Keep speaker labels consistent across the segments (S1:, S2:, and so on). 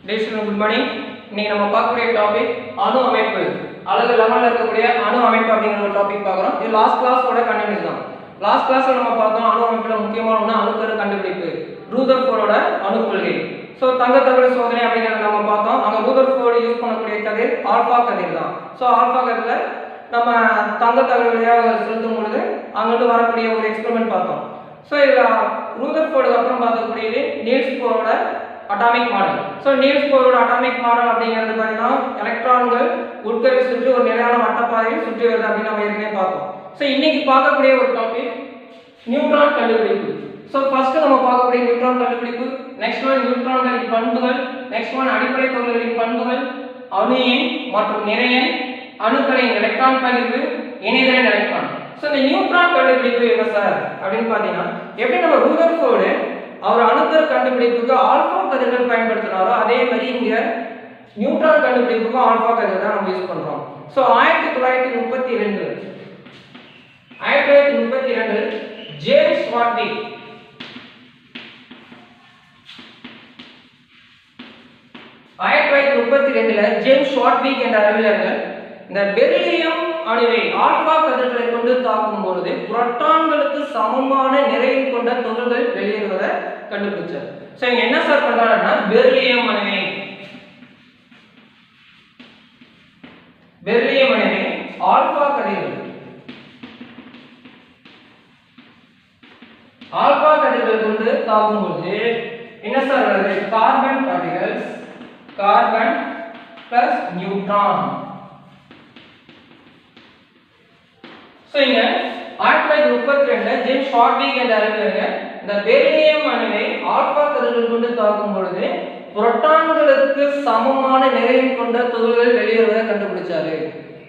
S1: Good morning. இன்னைக்கு நம்ம பார்க்கக்கூடிய டாபிக் அணு அமைப்பு. அலகு 11ல இருக்கக்கூடிய அணு அமைப்பு அப்படிங்கற ஒரு டாபிக் பார்க்கறோம். இது லாஸ்ட் கிளாஸோட கண்டினியூ தான். லாஸ்ட் கிளாஸ்ல நம்ம பார்த்தோம் அணு அமைப்புல முக்கியமான ஒண்ணு அணுக்கரு கண்டுபிடிப்பு. ரூதர்ஃபோர்டோட அணு கொள்கை. சோ தங்க தகடு சோதனை அப்படிங்கறத நம்ம பார்த்தோம். அங்க ரூதர்ஃபோர்ட் யூஸ் பண்ணக்கூடிய கதிர் ஆல்பா கதிர் தான். சோ ஆல்பா கதிர்ல நம்ம தங்க தகடு வழியா செலுத்தும் பொழுது அங்கிருந்து வரக்கூடிய ஒரு எக்ஸ்பெரிமென்ட் பார்த்தோம். சோ இதுல ரூதர்ஃபோர்டுக்கு அப்புறம் பார்க்கக்கூடியது நீல்ஸ் போரோட அட்டாமிக் மாடல். சோ நீல்ஸ் போரோட அட்டாமிக் மாடல் அப்படிங்கிறது பார்த்தீங்கன்னா எலக்ட்ரான்கள் உட்கரு சுற்றி ஒரு நிலையான வட்டப்பாதையில் சுற்றி வருது அப்படின்னு நம்ம ஏற்கனவே பார்த்தோம். சோ இன்னைக்கு பார்க்கக்கூடிய ஒரு டாபிக் நியூட்ரான் கண்டுபிடிப்பு. சோ ஃபர்ஸ்ட் நம்ம பார்க்கக்கூடிய நியூட்ரான் கண்டுபிடிப்பு, நெக்ஸ்ட் ஒன் நியூட்ரான்களின் பண்புகள், நெக்ஸ்ட் ஒன் அடிப்படை துகள்களின் பண்புகள், அணு எண் மற்றும் நிறை எண், அணுக்களின் எலக்ட்ரான் பகிர்வு, இணைதிறன் எலக்ட்ரான். சோ இந்த நியூட்ரான் கண்டுபிடிப்பு என்ன சார் அப்படின்னு பார்த்தீங்கன்னா எப்படி நம்ம ரூதர்ஃபோர்டு அவர் அணுக்கரு கண்டுபிடிப்புக்கு ஆல்பா கதிர்கள் பயன்படுத்தினாரோ அதே மாதிரி இங்க நியூட்ரான் கண்டுபிடிப்புக்கு ஆல்பா கதிர்கள் தான் நம்ம யூஸ் பண்றோம். சோ 1932 ஜேம்ஸ் வாட்விக் 1932ல ஜேம்ஸ் வாட்விக் என்ற அறிவியலாளர் இந்த பெரிலியம் அணுவை ஆல்பா கதிர்களை கொண்டு தாக்கும் பொழுது புரோட்டான்களுக்கு சமமான நிறையை கொண்ட துகள்கள் வெளியேறுவதை கண்டுபிடிச்சார். சோ இங்க என்ன சார் பண்றாருன்னா பெரிலியம் அணுவை ஆல்பா கதிர்கள் கொண்டு தாக்கும் பொழுது என்ன சார் வருது? Carbon particles, carbon plus neutron. So இங்க 1932ல ஜேம்ஸ் வாட்விக் என்ற அறிஞர் இந்த பெரிலியம் அணுவை ஆல்பா கதிர்கள் கொண்டு தாக்கும் பொழுது புரோட்டான்களுக்கு சமமான நிறையை கொண்ட துகள்கள் வெளியேறுவதை கண்டுபிடிச்சாரு.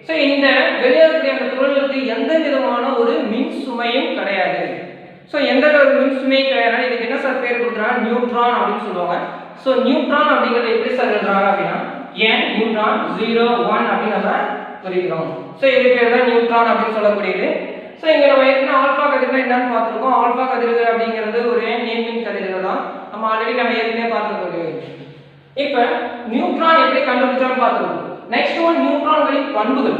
S1: சோ இந்த வெளியேறக்கூடிய அந்த துகள்களுக்கு எந்த விதமான ஒரு மின் சுமையும் கிடையாது. சோ எந்த ஒரு மின் சுமையும் கிடையாது. இதுக்கு என்ன சார் பேர் கொடுக்குறாங்க? நியூட்ரான் அப்படின்னு சொல்லுவாங்க. சோ நியூட்ரான் அப்படிங்கறது எப்படி சார் எழுதுறாங்க அப்படின்னா n நியூட்ரான் 0 1 அப்படின்னு நம்ம குறிக்கிறோம். சோ இது பேர் தான் நியூட்ரான் அப்படின்னு சொல்லக்கூடியது. சோ இங்க நம்ம என்ன ஆல்பா கதிர்கள் என்னன்னு பார்த்திருக்கோம். ஆல்பா கதிர்கள் அப்படிங்கிறது ஒரு நேர்மின் கதிர்கள் தான். நம்ம ஆல்ரெடி நம்ம ஏற்கனவே பார்த்திருக்கோம். இப்போ நியூட்ரான் எப்படி கண்டுபிடிச்சான்னு பார்த்திருக்கோம். நெக்ஸ்ட் ஒன் நியூட்ரான்களின் பண்புகள்.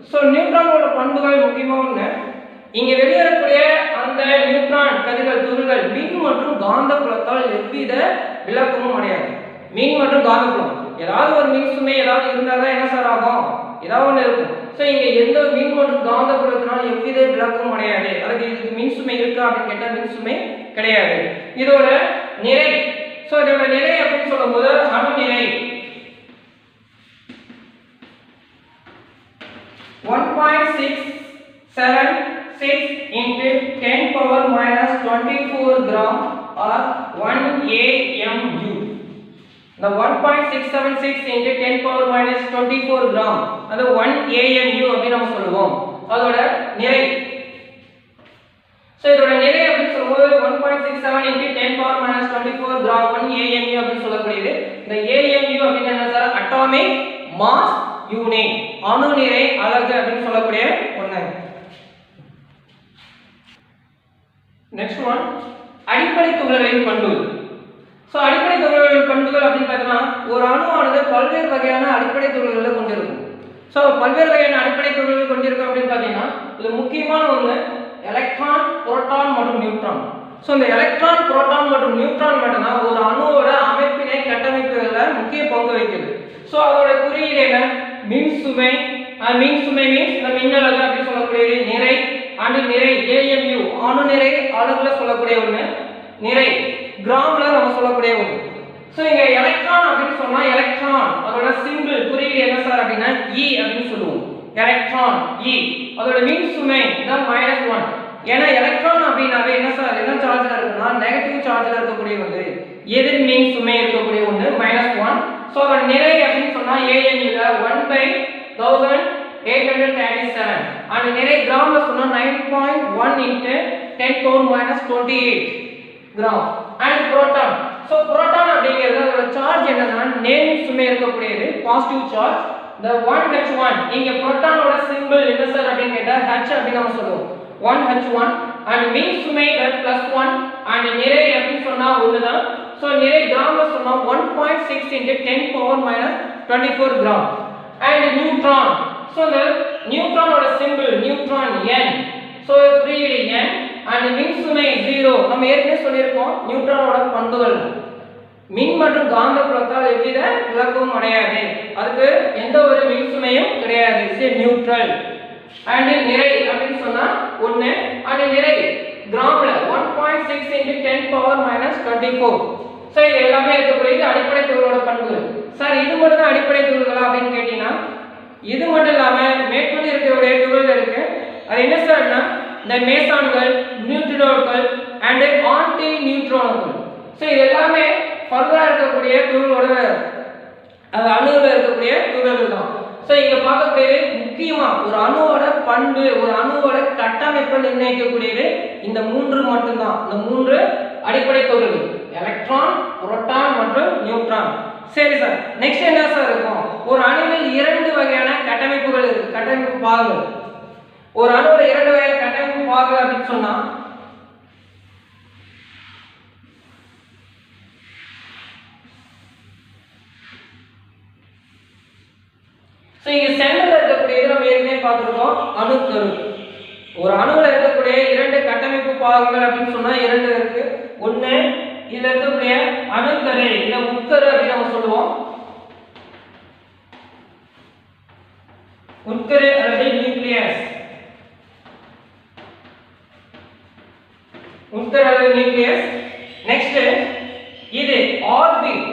S1: சோ நியூட்ரானோட பண்புகள் முக்கியமா ஒண்ணு இங்க வெளியேறக்கூடிய அந்த நியூட்ரான் கதிர்கள் துகள்கள் மின் மற்றும் காந்தப்புலத்தால் எவ்வித விலக்கமும் அடையாது. மின் மற்றும் காந்தப்புலம் ஏதாவது ஒரு மின் சுமை ஏதாவது இருந்தாதான் என்ன சார் ஆகும்? ஏதாவது ஒன்று இருக்கும். சோ இங்க எந்த மின் மற்றும் காந்தப்புலத்தினால எவ்வித விலக்கமும் அடையாது. அதுக்கு இதுக்கு மின் சுமை இருக்கா அப்படின்னு கேட்டா மின் சுமை கிடையாது. இதோட நிறை, சோ இதோட நிறை அப்படின்னு சொல்லும்போது அணு நிறை 1.676 into 10 power minus 24 gram or 1 AMU. The 1.676 into 10 power minus 24 gram அது 1 AMU அப்படி நம்ம சொல்லுவோம். அதோட நிறை. சோ இதோட நிறை அப்படி சொல்லும்போது 1.67 into 10 power minus 24 gram 1 AMU அப்படி சொல்லக்கூடியது. இந்த AMU அப்படினா என்ன சார்? அட்டாமிக் மாஸ் யூனிட், அணு நிறை அலகு அப்படின்னு சொல்லக்கூடிய ஒண்ணு. நெக்ஸ்ட் ஒன் அடிப்படை துகள்களின் பண்புகள். சோ அடிப்படை துகள்களின் பண்புகள் அப்படின்னு பார்த்தா ஒரு அணுவானது பல்வேறு வகையான அடிப்படை துகள்களை கொண்டிருக்கும். சோ பல்வேறு வகையான அடிப்படை துகள்கள் கொண்டிருக்கும் அப்படின்னு பார்த்தீங்கன்னா இது முக்கியமான ஒண்ணு எலக்ட்ரான், புரோட்டான் மற்றும் நியூட்ரான். சோ இந்த எலக்ட்ரான், புரோட்டான் மற்றும் நியூட்ரான் மட்டும் தான் ஒரு அணுவோட அமைப்பினை கட்டமைப்பதில் முக்கிய பங்கு வகிக்குது. சோ அதோட குறியீடு என்ன? மின் சுமை. மின் சுமை மீன்ஸ் இந்த மின்னலகு அப்படி சொல்லக்கூடியது. நிறை அணு நிறை AMU அணு நிறை அலகுல சொல்லக்கூடிய ஒண்ணு. நிறை கிராம்ல நம்ம சொல்லக்கூடிய ஒண்ணு. சோ இங்க எலக்ட்ரான் அப்படின்னு சொன்னா எலக்ட்ரான் அதோட சிம்பிள் குறியீடு என்ன சார் அப்படின்னா E அப்படின்னு சொல்லுவோம். Electron E. அதோட மின் சுமை தான் -1. ஏன்னா எலக்ட்ரான் அப்படினாவே என்ன சார்? என்ன சார்ஜ்ல இருக்குன்னா நெகட்டிவ் சார்ஜ்ல இருக்கக்கூடிய ஒன்று. எதிர் மின் சுமை இருக்கக்கூடிய ஒன்று -1. சோ அதோட நிறை அப்படின்னு சொன்னா AMU ல 1/1837 and நிறை கிராம்ல சொன்னா 9.1 into 10 power minus 28 gram. and proton. So proton அப்படிங்கிறது அதோட சார்ஜ் என்னன்னா நேர்மின் சுமை இருக்கக்கூடியது, பாசிட்டிவ் சார்ஜ். the 1H1 இங்க புரோட்டானோட சிம்பிள் என்ன சார் அப்படின்னு கேட்டா H அப்படி நாம சொல்லுவோம். 1H1 and மின் சுமை +1 and நிறை அப்படி சொன்னா ஒண்ணுதான். சோ சோ நிறை கிராம்ல சொன்னா 1.6 into 10 power minus 24 gram. And neutron, so the neutron ஓட symbol neutron n, so குறியீடு n and மின்சுமை 0. நம்ம ஏற்கனவே சொல்லியிருக்கோம் நியூட்ரானோட பண்புகள் மின் மற்றும் காந்தப்புலத்தால் எவ்வித விலக்கமும் அடையாது, அதுக்கு எந்த ஒரு மின்சுமையும் கிடையாது, சே நியூட்ரல். and நிறை அப்படினு சொன்னா 1 and நிறை கிராம்ல 1.6 into 10 power minus 24. சோ இது எல்லாமே இருக்கக்கூடிய அடிப்படை துகளோட பண்புகள். சார் இது மட்டும் தான் அடிப்படை துகள்களா அப்படினு கேட்டினா இது மட்டும் இல்லாம மேற்கொண்டு இருக்கக்கூடிய துகள்கள் இருக்கு. அது என்ன சார்னா இந்த மேசான்கள், நியூட்ரினோக்கள் and ஆன்டி நியூட்ரான்கள். சோ இது எல்லாமே ஃபர்தரா இருக்கக்கூடிய துகளோட அணுவுல இருக்கக்கூடிய துகள்கள் தான். சோ இங்க பார்க்கக்கூடியது முக்கியமா ஒரு அணுவோட பண்பு, ஒரு அணுவோட கட்டமைப்பை நிர்ணயிக்கக்கூடியது இந்த மூன்று மட்டும் தான். இந்த மூன்று அடிப்படை துகள்கள் எலக்ட்ரான், புரோட்டான் மற்றும் நியூட்ரான். சரி சார், நெக்ஸ்ட் என்ன சார் இருக்கும்? ஒரு அணுவில் இரண்டு வகையான கட்டமைப்புகள் இருக்கு, கட்டமைப்பு பாகங்கள். ஒரு அணுவுல இரண்டு வகையான கட்டமைப்பு பாகங்கள் அப்படின்னு சொன்னா சோ இங்க சென்டர்ல இருக்கக்கூடிய நம்ம ஏற்கனவே பார்த்திருக்கோம் அணுக்கரு. ஒரு அணுவுல இருக்கக்கூடிய இரண்டு கட்டமைப்பு பாகங்கள் அப்படின்னு சொன்னா இரண்டு இருக்கு. ஒண்ணு இதுல இருக்கக்கூடிய அணுக்கரு, இல்ல உட்கரு அப்படின்னு நம்ம சொல்லுவோம். உட்கரு அல்லது நியூக்ளியஸ். உட்கரு அல்லது நியூக்ளியஸ். நெக்ஸ்ட் இது ஆர்பிட்.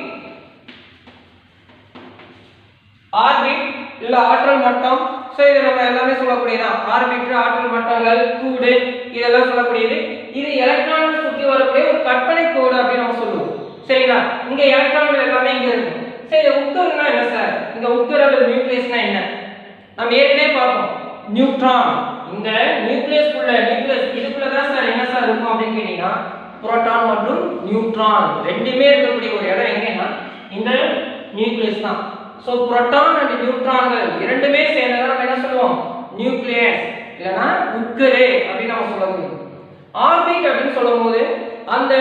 S1: ஆர்பிட் இல்ல ஆற்றல் மட்டம். சோ இது நம்ம எல்லாமே சொல்லக்கூடியதான். ஆர்பிட், ஆற்றல் மட்டங்கள், கூடு இதெல்லாம் சொல்லக்கூடியது. இது எலக்ட்ரான் சுற்றி வரக்கூடிய ஒரு கற்பனை கோடு அப்படின்னு நம்ம சொல்லுவோம். சரிங்களா? இங்க எலக்ட்ரான்கள் எல்லாமே இங்க இருக்கும். சரி, உட்கருனா என்ன சார்? இங்க உட்கரு அல்லது நியூக்ளியஸ்னா என்ன? நம்ம ஏற்கனவே பார்த்தோம். நியூட்ரான் இந்த நியூக்ளியஸ் இதுக்குள்ள தான் சார் என்ன சார் இருக்கும் அப்படின்னு கேட்டீங்கன்னா புரோட்டான் மற்றும் நியூட்ரான் ரெண்டுமே இருக்கக்கூடிய ஒரு இடம் எங்கன்னா இந்த நியூக்ளியஸ் தான். சோ புரோட்டான் அண்ட் நியூட்ரான்கள் இரண்டுமே சேர்ந்ததா நம்ம என்ன சொல்லுவோம்? நியூக்ளியஸ் இல்லனா உட்கரு அப்படின்னு நம்ம சொல்லுவோம். ஆர்பிட் அப்படின்னு சொல்லும்போது அந்த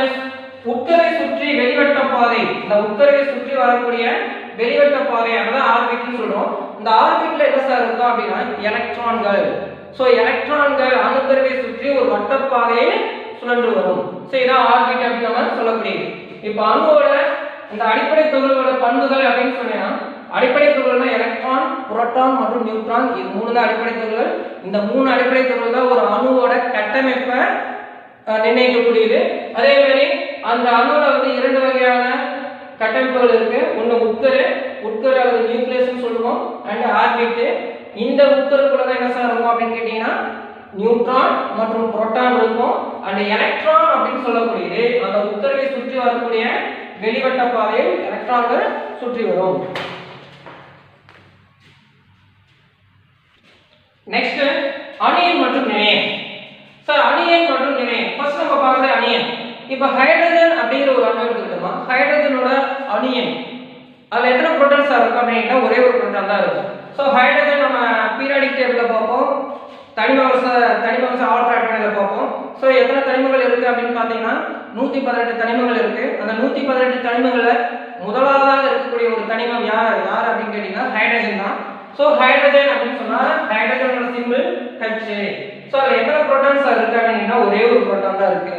S1: உட்கரை சுற்றி வெளிவட்ட பாதை, இந்த உட்கரை சுற்றி வரக்கூடிய வெளிவட்ட பாதை அதான் ஆர்பிட்னு சொல்றோம். இந்த ஆர்பிட்ல என்ன சார் இருக்கும் அப்படின்னா எலக்ட்ரான்கள். சோ எலக்ட்ரான்கள் அணுக்கருவை சுற்றி ஒரு வட்டப்பாதையில் சுழன்று வரும். சோ இதான் ஆர்பிட் அப்படின்னு நம்ம சொல்லக்கூடியது. இப்போ அணுவோட இந்த அடிப்படை துகள்களோட பண்புகள் அப்படின்னு சொன்னா அடிப்படை துகள்னா எலக்ட்ரான், புரோட்டான் மற்றும் நியூட்ரான், இது மூணு தான் அடிப்படை துகள்கள். இந்த மூணு அடிப்படை துகள்கள் தான் ஒரு அணுவோட கட்டமைப்பை நிர்ணயிக்கக்கூடியது. அதே மாதிரி அந்த அணுவுல வந்து இரண்டு வகையான கட்டமைப்புகள் இருக்கு. ஒன்னு உட்கரு அல்லது நியூக்ளியஸ்னு சொல்லுவோம், அண்ட் ஆர்பிட். இந்த உட்கருக்குள்ள தான் என்ன சார் இருக்கும் அப்படின்னு கேட்டீங்கன்னா நியூட்ரான் மற்றும் புரோட்டான் இருக்கும். அண்ட் எலக்ட்ரான் அப்படின்னு சொல்லக்கூடியது அந்த உட்கருவை சுற்றி வரக்கூடிய வெளிவட்ட பாதையில் எலக்ட்ரான்கள் சுற்றி வரும். நெக்ஸ்ட் அணியன் மற்றும் நிலையம். சார் அணியன் மற்றும் நிலையம் ஃபர்ஸ்ட் நம்ம பார்க்கறது அணியன். இப்போ ஹைட்ரஜன் அப்படிங்கிற ஒரு அணு எடுத்துக்கிட்டோமா, ஹைட்ரஜனோட அணியன் அதுல எத்தனை புரோட்டான்ஸ் இருக்கும் அப்படின்னா ஒரே ஒரு புரோட்டான் தான் இருக்கும். ஸோ ஹைட்ரஜன் நம்ம பீரியாடிக் டேபிள்ல பார்ப்போம், தனிமவச ஆல்டர் அட்டவணையில பார்ப்போம். ஸோ எத்தனை தனிமங்கள் இருக்கு அப்படின்னு பார்த்தீங்கன்னா 118 தனிமங்கள் இருக்கு. அந்த 118 தனிமங்கள்ல முதலாவதாக இருக்கக்கூடிய ஒரு தனிமம் யார் அப்படின்னு கேட்டீங்கன்னா ஹைட்ரஜன் தான். சோ ஹைட்ரஜன் அப்படின்னு சொன்னா ஹைட்ரஜனோட சிம்பிள் H. சோ அதுல எத்தனை புரோட்டான்ஸ் இருக்கு அப்படின்னா ஒரே ஒரு புரோட்டான் தான் இருக்கு.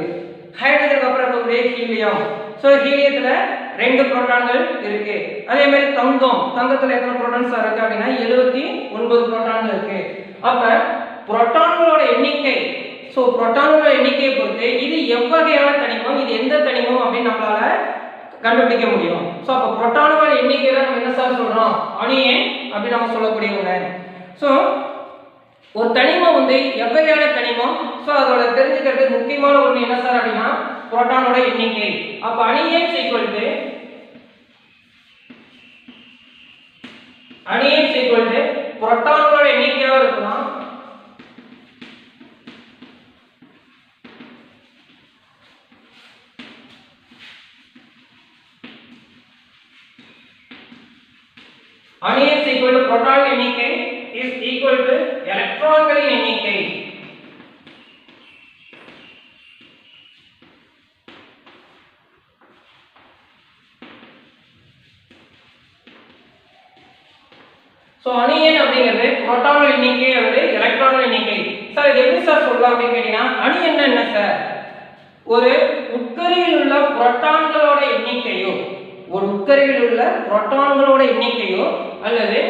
S1: ஹைட்ரஜனுக்கு அப்புறம் இருக்கக்கூடிய ஹீலியம். சோ ஹீலியத்துல 2 புரோட்டான்கள் இருக்கு. அதே மாதிரி தங்கத்துல எத்தனை புரோட்டான்ஸ் இருக்கு அப்படின்னா 79 புரோட்டான்கள் இருக்கு. அப்ப புரோட்டான்களோட எண்ணிக்கை, சோ புரோட்டான்களோட எண்ணிக்கையை பொறுத்து இது எவ்வகையான தனிமம், இது எந்த தனிமம் அப்படின்னு நம்மளால கண்டுபிடிக்க முடியும். சோ அப்ப புரோட்டான்களோட எண்ணிக்கையை நம்ம என்ன சார் சொல்றோம்? அணியன் அப்படி நம்ம சொல்லக்கூடியவங்க. சோ ஒரு தனிமம் வந்து எவ்வகையான தனிமம், சோ அதோட தெரிஞ்சுக்கிறதுக்கு முக்கியமான ஒண்ணு என்ன சார் அப்படின்னா புரோட்டானோட எண்ணிக்கை. அப்ப அணியன் புரோட்டான்களோட எண்ணிக்கையா இருக்கலாம். அணியன் புரோட்டான் எண்ணிக்கை is equal to எலக்ட்ரான்களின் எண்ணிக்கை. சோ அணு எண் அப்படிங்கிறது புரோட்டான்கள் எண்ணிக்கை அல்லது எலக்ட்ரான்கள் எண்ணிக்கை. சார் இது எப்படி சார் சொல்லலாம் அப்படின்னு கேட்டீங்கன்னா அணு எண் என்ன சார்? ஒரு உட்கருவில் உள்ள புரோட்டான்களோட எண்ணிக்கையோ அல்லது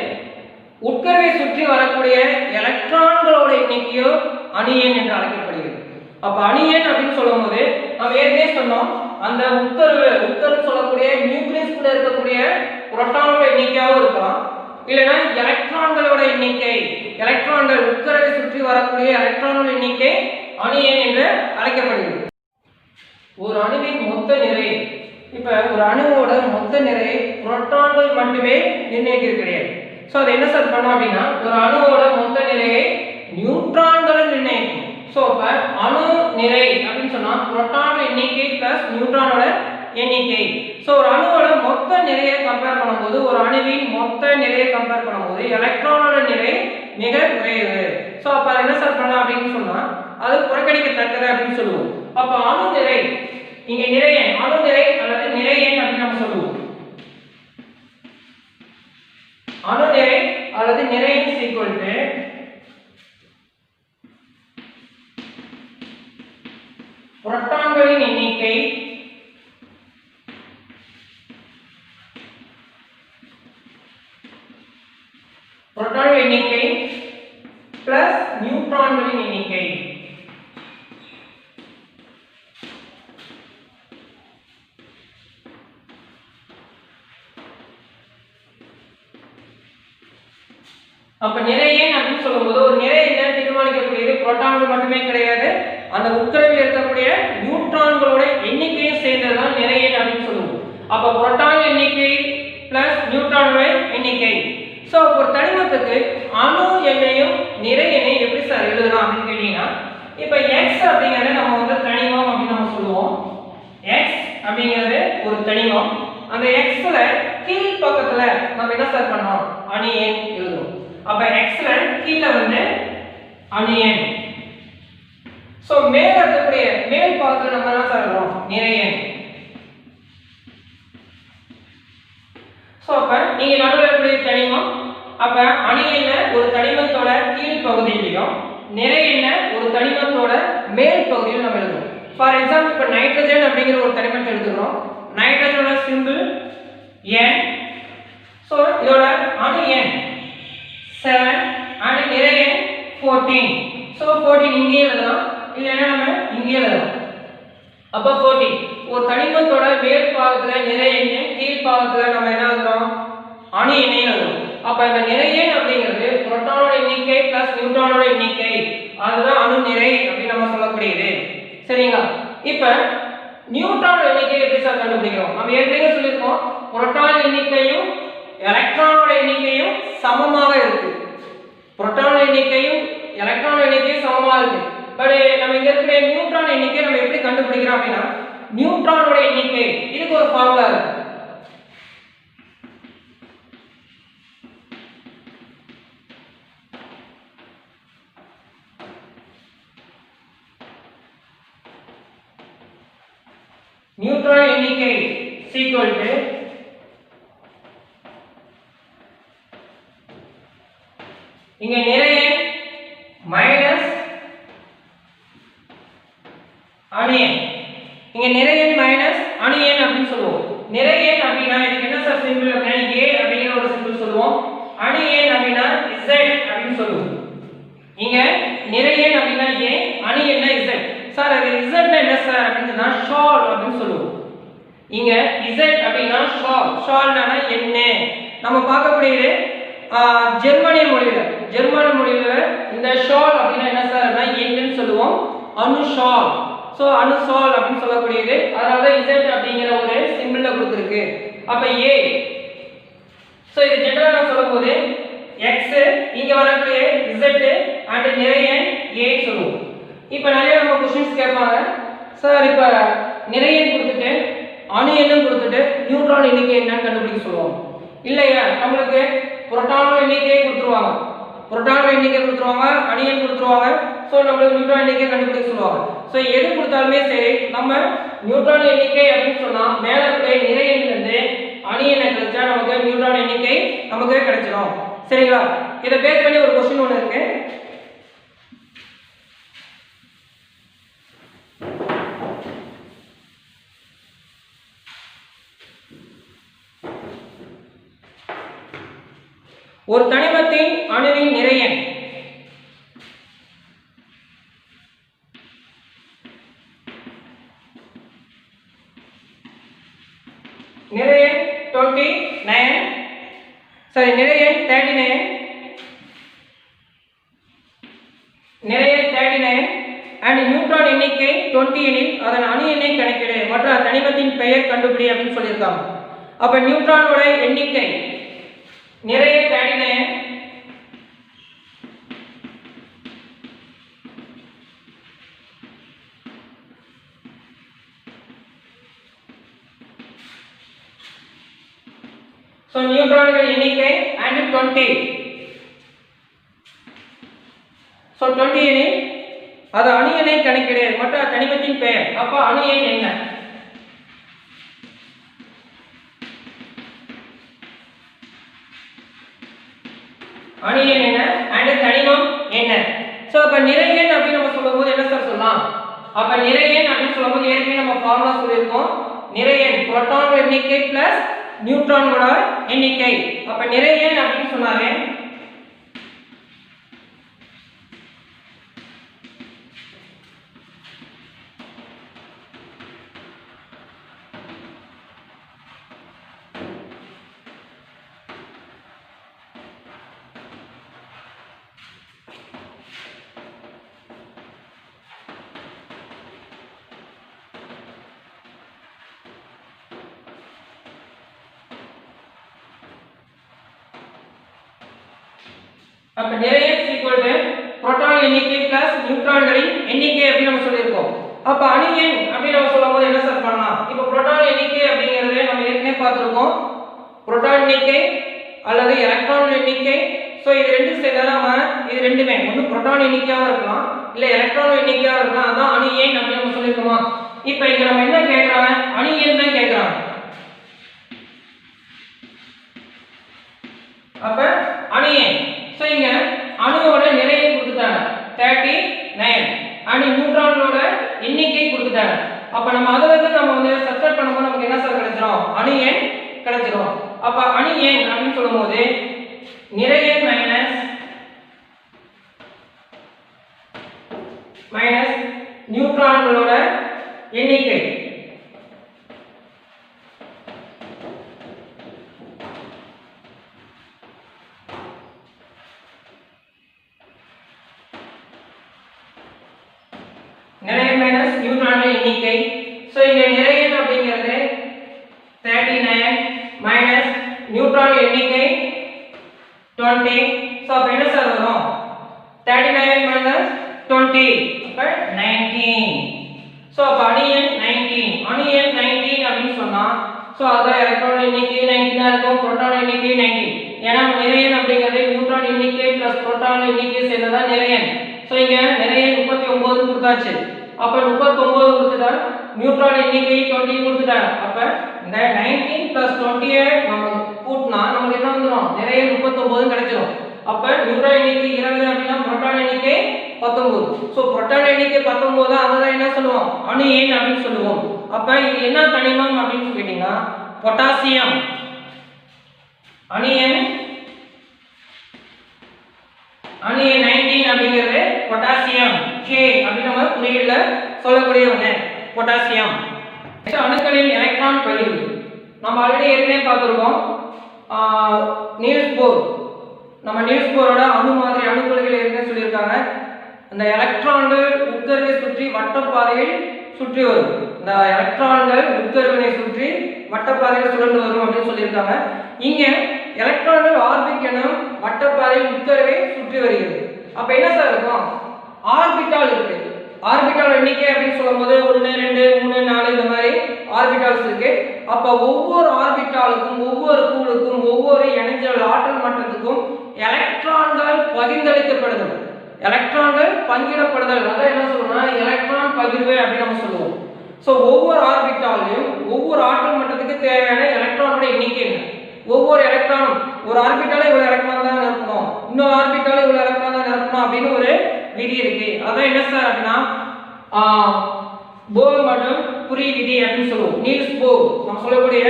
S1: உட்கருவை சுற்றி வரக்கூடிய எலக்ட்ரான்களோட எண்ணிக்கையோ அணு எண் என்று அழைக்கப்படுகிறது. அப்ப அணு எண் அப்படின்னு சொல்லும்போது நம்ம ஏற்கனவே சொன்னோம், அந்த உட்கரு சொல்லக்கூடிய நியூக்ளியஸ் கூட இருக்கக்கூடிய புரோட்டான்களோட எண்ணிக்கையாகவும் இருக்கலாம், இல்லைன்னா எலக்ட்ரான்களோட எண்ணிக்கை, எலக்ட்ரான்கள் உட்கருவை சுற்றி வரக்கூடிய எலக்ட்ரான்கள் எண்ணிக்கை அணு எண் என்று அழைக்கப்படுகிறது. ஒரு அணுவின் மொத்த நிறை, இப்ப ஒரு அணுவோட மொத்த நிறை புரோட்டான்கள் மட்டுமே நிர்ணயிக்கிறது கிடையாது. சோ அது என்ன சார் பண்ணோம் அப்படின்னா ஒரு அணுவோட மொத்த நிறையை நியூட்ரான்களும் நிர்ணயிக்கும். சோ அப்ப அணு நிறை அப்படின்னு சொன்னா புரோட்டான் எண்ணிக்கை பிளஸ் நியூட்ரானோட எண்ணிக்கை. சோ ஒரு அணுவோட மொத்த நிறையை கம்பேர் பண்ணும்போது ஒரு அணுவின் மொத்த நிறையை கம்பேர் பண்ணும்போது எலக்ட்ரானோட நிறை மிக குறைவு. சோ அப்ப என்ன சார் பண்ணலாம் அப்படின்னு சொன்னா அது புறக்கணிக்கத்தக்கது அப்படின்னு சொல்லுவோம். அப்ப அணு நிறை, இங்க நிறை எண், அணு நிறை அல்லது நிறை எண் அப்படின்னு நம்ம சொல்லுவோம். அணு நிறை அல்லது நிறை எண் ஈக்குவல் டு புரோட்டான்களின் எண்ணிக்கை பிளஸ் நியூட்ரான்களின் எண்ணிக்கை. அப்ப நிறை எண் அப்படின்னு சொல்லும்போது ஒரு நிறை எண்ணை தீர்மானிக்கக்கூடியது புரோட்டான்கள் மட்டுமே கிடையாது, அந்த உட்கருவில் இருக்கக்கூடிய நியூட்ரான்களோட எண்ணிக்கையும் சேர்ந்ததுதான் நிறை எண் அப்படின்னு சொல்லுவோம். அப்ப புரோட்டான் எண்ணிக்கை பிளஸ் நியூட்ரான்களோட எண்ணிக்கை. சோ ஒரு தனிமத்துக்கு அணு எண்ணையும் நிறை எண்ணையும் எப்படி சார் எழுதலாம் அப்படின்னு கேட்டீங்கன்னா இப்ப x அப்படிங்கறது நம்ம வந்து தனிமம் அப்படின்னு நம்ம சொல்லுவோம். x அப்படிங்கிறது ஒரு தனிமம். அந்த xல கீழ் பக்கத்துல நம்ம என்ன சார் பண்ணோம், அணு எண் எழுதுறோம். அப்ப xல கீழ வந்து அணு எண். சோ மேல இருக்கக்கூடிய மேல் பாகத்துல நம்ம என்ன சார் எழுதுறோம், நிறை எண். சோ அப்ப நீங்க நடுவுல இருக்கக்கூடிய தனிமம், அப்ப அணு எண்ணை ஒரு தனிமத்தோட கீழ் பகுதியிலையும் நிறை எண்ணை ஒரு தனிமத்தோட மேல் பகுதியிலும் நம்ம எழுதுறோம். ஃபார் எக்ஸாம்பிள் இப்ப நைட்ரஜன் அப்படிங்கிற ஒரு தனிமத்தை எடுத்துக்கிறோம். நைட்ரஜனோட சிம்பிள் N. சோ இதோட அணு எண் 7 and நிறை எண் 14. சோ 14 இங்கே எழுதலாம், இல்லைன்னா நம்ம இங்கே எழுதலாம். அப்ப 14 ஒரு தனிமத்தோட மேல் பாகத்துல நிறை எண், கீழ் பாகத்துல நம்ம என்ன எழுதுறோம், அணு எண்ணை எழுதுறோம். அப்ப இந்த நிறை எண் அப்படிங்கிறது புரோட்டானோட எண்ணிக்கை பிளஸ் நியூட்ரானோட எண்ணிக்கை, அதுதான் அணு நிறை அப்படின்னு நம்ம சொல்லக்கூடியது. சரிங்களா? இப்ப நியூட்ரான் எண்ணிக்கை எப்படி சார் கண்டுபிடிக்கிறோம்? நம்ம ஏற்கனவே சொல்லியிருக்கோம், புரோட்டான் எண்ணிக்கையும் எலக்ட்ரானோட எண்ணிக்கையும் சமமாக இருக்கு. புரோட்டான் எண்ணிக்கையும் எலக்ட்ரான் எண்ணிக்கையும் சமமா இருக்கு. பட் நம்ம இங்க இருக்கிற நியூட்ரான் எண்ணிக்கை நம்ம எப்படி கண்டுபிடிக்கிறோம் அப்படின்னா நியூட்ரானோட எண்ணிக்கை, இதுக்கு ஒரு ஃபார்முலா இருக்கு. நியூட்ரான் எண்ணிக்கை equal to இங்க நிறை எண் மைனஸ் அணு எண். இங்க நிறை எண் மைனஸ் அணு எண் அப்படின்னு சொல்லுவோம். நிறை எண் அப்படின்னா இதுக்கு என்ன சார் சிம்பிள் அப்படின்னா a அப்படிங்கிற ஒரு சிம்பிள் சொல்லுவோம். அணு எண் அப்படின்னா z அப்படின்னு சொல்லுவோம். இங்க நிறை எண் அப்படின்னா a, அணு எண்ணா z. சார் அது z னா என்ன சார் அப்படின்னா ஷால் அப்படின்னு சொல்லுவோம். இங்க z அப்படின்னா ஷால்னா என்ன நம்ம பார்க்கக்கூடியது ஜெர்மனிய மொழியில இந்த ஷால் அப்படின்னா என்ன சார்னா என்னன்னு சொல்லுவோம், அணு ஷால். சோ அணு ஷால் அப்படின்னு சொல்லக்கூடியது, அதனால z அப்படிங்கிற ஒரு சிம்பிள்ல கொடுத்திருக்கு. அப்ப a, சோ இது ஜெனரலா சொல்லும்போது x, இங்க வரக்கூடிய z and நிறை எண் a சொல்லுவோம். இப்போ நிறைய நம்ம क्वेश्चंस கேட்பாங்க, சார் இப்போ நிறை எண் கொடுத்துட்டு அணு எண்ணும் கொடுத்துட்டு நியூட்ரான் எண்ணிக்கை என்னன்னு கண்டுபிடிக்க சொல்லுவாங்க. இல்லையா நம்மளுக்கு புரோட்டான் எண்ணிக்கை கொடுத்துருவாங்க, அணு எண் கொடுத்துருவாங்க. ஸோ நம்மளுக்கு நியூட்ரான் எண்ணிக்கை கண்டுபிடிக்க சொல்லுவாங்க. ஸோ எது கொடுத்தாலுமே சரி நம்ம நியூட்ரான் எண்ணிக்கை அப்படின்னு சொன்னா மேல இருக்கிற நிறை எண்ணிலிருந்து அணு எண்ணை கழிச்சா நமக்கு நியூட்ரான் எண்ணிக்கை நமக்கு கிடைச்சிடும். சரிங்களா? இதை பேஸ் பண்ணி ஒரு क्वेश्चन ஒன்னு இருக்கு. ஒரு தனிமத்தின் அணுவின் நிறை எண் நிறை எண் 29 சரி நிறை எண் 39 நிறை எண் 39 and நியூட்ரான் எண்ணிக்கை 20 எனில் அதன் அணு எண்ணை கணக்கிடு மற்றும் தனிமத்தின் பெயர் கண்டுபிடி அப்படின்னு சொல்லியிருக்காங்க. அப்ப நியூட்ரானோட எண்ணிக்கை நிறை எண் 39 so நியூட்ரான்கள் எண்ணிக்கை and 20 so 20 எனில் அது அணு எண்ணை கணக்கிடு மற்றும் தனிமத்தின் பெயர். அப்ப அணு எண் என்ன? அணு எண் என்ன and தனிமம் என்ன? சோ அப்ப நிறை எண் அப்படி நம்ம சொல்லும்போது என்ன சார் சொல்லலாம்? அப்ப நிறை எண் அப்படி சொல்லும்போது ஏற்கனவே நம்ம ஃபார்முலா சொல்லியிருக்கோம். நிறை எண் புரோட்டான் எண்ணிக்கை பிளஸ் நியூட்ரானோட எண்ணிக்கை. அப்ப நிறை எண் அப்படி சொன்னாலே அப்ப நிறை எண் ஈக்குவல் டு புரோட்டான் எண்ணிக்கை பிளஸ் நியூட்ரான்களின் எண்ணிக்கை அப்படி நம்ம சொல்லியிருக்கோம். அப்ப அணு எண் அப்படி நம்ம சொல்லும்போது என்ன சார் பண்ணலாம்? இப்போ புரோட்டான் எண்ணிக்கை அப்படிங்கறதை நம்ம ஏற்கனவே பார்த்திருக்கோம். புரோட்டான் எண்ணிக்கை அல்லது எலக்ட்ரான் எண்ணிக்கை. சோ இது ரெண்டும் சேர்ந்தா நம்ம இது ரெண்டுமே ஒன்னு புரோட்டான் எண்ணிக்கையாவும் இருக்கலாம் இல்ல எலக்ட்ரான் எண்ணிக்கையாவும் இருக்கலாம். அதான் அணு எண் அப்படி நம்ம சொல்லியிருக்கோமா? இப்போ இங்க நம்ம என்ன கேக்குறாங்க? அணு எண் தான் கேக்குறாங்க. அப்ப அணு எண் சோ இங்க அணுவோட நிறை எண் கொடுத்துட்டாங்க 39 and நியூட்ரானோட எண்ணிக்கை கொடுத்துட்டாங்க. அப்ப நம்ம அதுல இருந்து நம்ம வந்து சப்ஸ்டிட்யூட் பண்ணும்போது நமக்கு என்ன சார் கிடைச்சிரும்? அணு எண் கிடைச்சிரும். அப்ப அணு எண் அப்படி சொல்லும்போது நிறை எண் மைனஸ் நியூட்ரான்களோட எண்ணிக்கை நிறை மைனஸ் நியூட்ரான்கள் எண்ணிக்கை. சோ இங்க நிறை எண் அப்படிங்கிறது 39 மைனஸ் நியூட்ரான் எண்ணிக்கை 20. சோ அப்ப என்ன சார் வரும்? 39 மைனஸ் 20 அப்ப 19. சோ அப்ப அணு எண் 19. அணு எண் 19 அப்படினு சொன்னா சோ அத எலக்ட்ரான் எண்ணிக்கை 19 ஆ இருக்கும், புரோட்டான் எண்ணிக்கை 19. ஏனா நிறை எண் அப்படிங்கிறது நியூட்ரான் எண்ணிக்கை பிளஸ் புரோட்டான் எண்ணிக்கை சேர்ந்ததா நிறை எண். சோ இங்க நிறை எண் 39 கொடுத்தாச்சு. அப்ப 39 கொடுத்துட்டா நியூட்ரான் எண்ணிக்கை 20 கொடுத்துட்டாங்க. அப்ப இந்த 19 plus 20 நம்ம கூட்டினா நமக்கு என்ன வந்துரும்? நிறை எண் 39 கிடைச்சிரும். அப்ப நியூட்ரான் எண்ணிக்கை 20 அப்படினா புரோட்டான் எண்ணிக்கை 19. சோ புரோட்டான் எண்ணிக்கை 19 அதுதான் என்ன சொல்லுவோம்? அணு எண் அப்படினு சொல்லுவோம். அப்ப இது என்ன தனிமம் அப்படினு கேட்டிங்கன்னா பொட்டாசியம். அணு எண் 19 அப்படிங்கிறது பொட்டாசியம் K அப்படி நம்ம குறியீடுல சொல்லக்கூடிய ஒண்ணு பொட்டாசியம். அணுக்களின் எலக்ட்ரான் பகிர்வு நம்ம ஆல்ரெடி ஏற்கனவே பார்த்திருக்கோம். நீல்ஸ் போர் நம்ம நீல்ஸ் போரோட அணு மாதிரி அணுக்கள் ஏற்கனவே சொல்லியிருக்காங்க. அந்த எலக்ட்ரான்கள் உட்கருவை சுற்றி வட்டப்பாதையில் சுற்றி வரும். இந்த எலக்ட்ரான்கள் உட்கருவினை சுற்றி வட்டப்பாதையில் சுழன்று வரும் அப்படின்னு சொல்லியிருக்காங்க. இங்க எலக்ட்ரான்கள் ஆர்பிட் எனும் வட்டப்பாதையில் உட்கருவை சுற்றி வருகிறது. அப்ப என்ன சார் இருக்கும்? ஆர்பிட்டால் இருக்கு. ஆர்பிட்டால் எண்ணிக்கை அப்படின்னு சொல்லும்போது 1 2 3 4 இந்த மாதிரி ஆர்பிட்டால்ஸ் இருக்கு. அப்ப ஒவ்வொரு ஆர்பிட்டாலுக்கும் ஒவ்வொரு கூலுக்கும் ஒவ்வொரு எனர்ஜியல் ஆற்றல் மட்டத்துக்கும் எலக்ட்ரான்கள் பகிர்ந்தளிக்கப்படுதல், எலக்ட்ரான்கள் பங்கிடப்படுதல், அத என்ன சொல்றோம்னா எலக்ட்ரான் பகிர்வு அப்படி நம்ம சொல்லுவோம். சோ ஒவ்வொரு ஆர்பிட்டாலையும் ஒவ்வொரு ஆற்றல் மட்டத்துக்கு தேவையான எலக்ட்ரானோட எண்ணிக்கை என்ன? ஒவ்வொரு எலக்ட்ரானும் ஒரு ஆர்பிட்டால இவ்வளவு எலக்ட்ரான் தான் இன்னொரு ஆர்பிட்டால இவ்வளவு எலக்ட்ரான் தான் நிரப்பணும் அப்படின்னு ஒரு விதி இருக்கு. அதான் என்ன சார் அப்படின்னா போர் மற்றும் புரி விதி அப்படின்னு சொல்லுவோம். நீல்ஸ் போர் நம்ம சொல்லக்கூடிய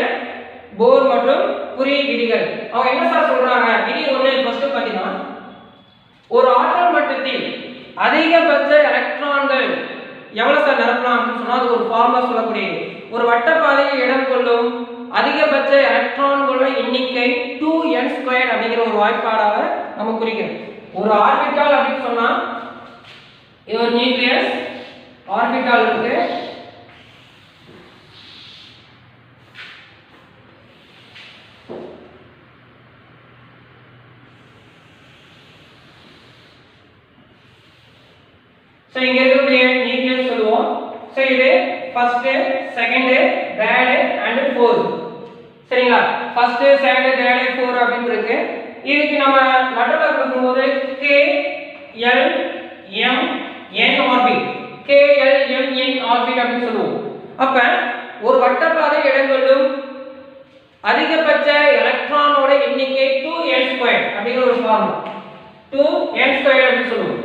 S1: போர் மற்றும் புரி விதிகள். அவங்க என்ன சார் சொல்றாங்க? விதி ஒண்ணு ஃபர்ஸ்ட் பாத்தீங்கன்னா ஒரு ஆற்றல் மட்டத்தில் அதிகபட்ச எலக்ட்ரான்கள் எவ்வளவு சார் நிரப்பலாம் அப்படின்னு சொன்னா அது ஒரு ஃபார்முலா சொல்லக்கூடியது. ஒரு வட்டப்பாதையில் இடம் கொள்ளும் அதிகபட்ச எலக்ட்ரான்களோட எண்ணிக்கை 2n² அப்படிங்கிற ஒரு வாய்ப்பாடாக நம்ம குறிக்கிறோம். ஒரு ஆர்பிட்டால் அப்படின்னு சொன்னா இது ஒரு நியூக்ளியஸ் ஆர்பிட்டால் இருக்கு. சோ இங்க இருக்கக்கூடிய நியூக்ளியஸ் சொல்லுவோம். சோ இது first, second, third and fourth. சரிங்களா? ஃபர்ஸ்ட், செகண்ட், தேர்ட், ஃபோர் அப்படினு இருக்கு. இதுக்கு நம்ம லெட்டர்ல கொடுக்கும்போது K L M N orbit, K L M N orbit அப்படினு சொல்லுவோம். அப்ப ஒரு வட்டப்பாதை இடங்களும் அதிகபட்ச எலக்ட்ரானோட எண்ணிக்கை 2n² அப்படிங்கிற ஒரு ஃபார்முலா 2n² அப்படி சொல்லுவோம்.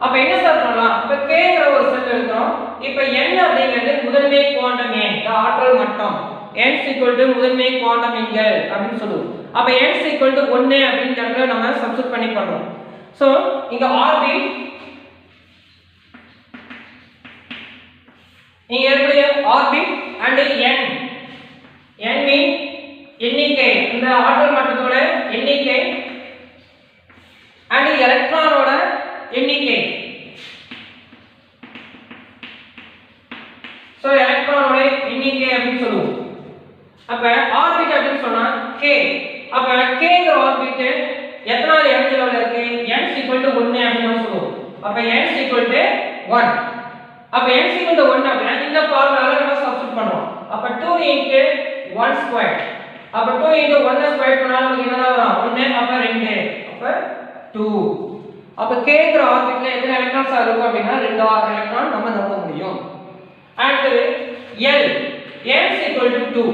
S1: அப்ப என்ன சார் பண்ணலாம்? இப்ப Kங்கற ஒரு செட் எடுக்கிறோம். இப்ப n அப்படிங்கிறது முதன்மை குவாண்டம் எண், ஆற்றல் மட்டம். n முதன்மை குவாண்டம் எண்கள் அப்படின்னு சொல்லுவோம். அப்ப n 1 அப்படிங்கறத நம்ம சப்ஸ்டிட்யூட் பண்ணி பண்றோம். சோ இங்க ஆர்பிட் இங்க இருக்கக்கூடிய ஆர்பிட் அண்ட் n மீன் எண்ணிக்கை, இந்த ஆற்றல் மட்டத்தோட எண்ணிக்கை அண்ட் எலக்ட்ரானோட எண்ணிக்கை. சோ எலக்ட்ரானோட எண்ணிக்கை அப்படின்னு சொல்லுவோம். அப்ப ஆர்பிட் அப்படின்னு சொன்னா k. அப்ப kங்கற ஆர்பிட் எத்தனாவது எனர்ஜி லெவல்ல இருக்கு? n 1 அப்படின்னு சொல்லுவோம். அப்ப n 1. அப்ப n 1 அப்படினா இந்த ஃபார்முலால நம்ம சப்ஸ்டிட்யூட் பண்ணுவோம். அப்ப 2 * 1². அப்ப 2 * 1² பண்ணா நமக்கு என்ன வரும்? 1. அப்ப 2. அப்ப 2. அப்ப kங்கற ஆர்பிட்ல எத்தனை எலக்ட்ரான்ஸ் இருக்கும் அப்படினா 2 எலக்ட்ரான் நம்ம நம்ப முடியும். அடுத்து L n 2.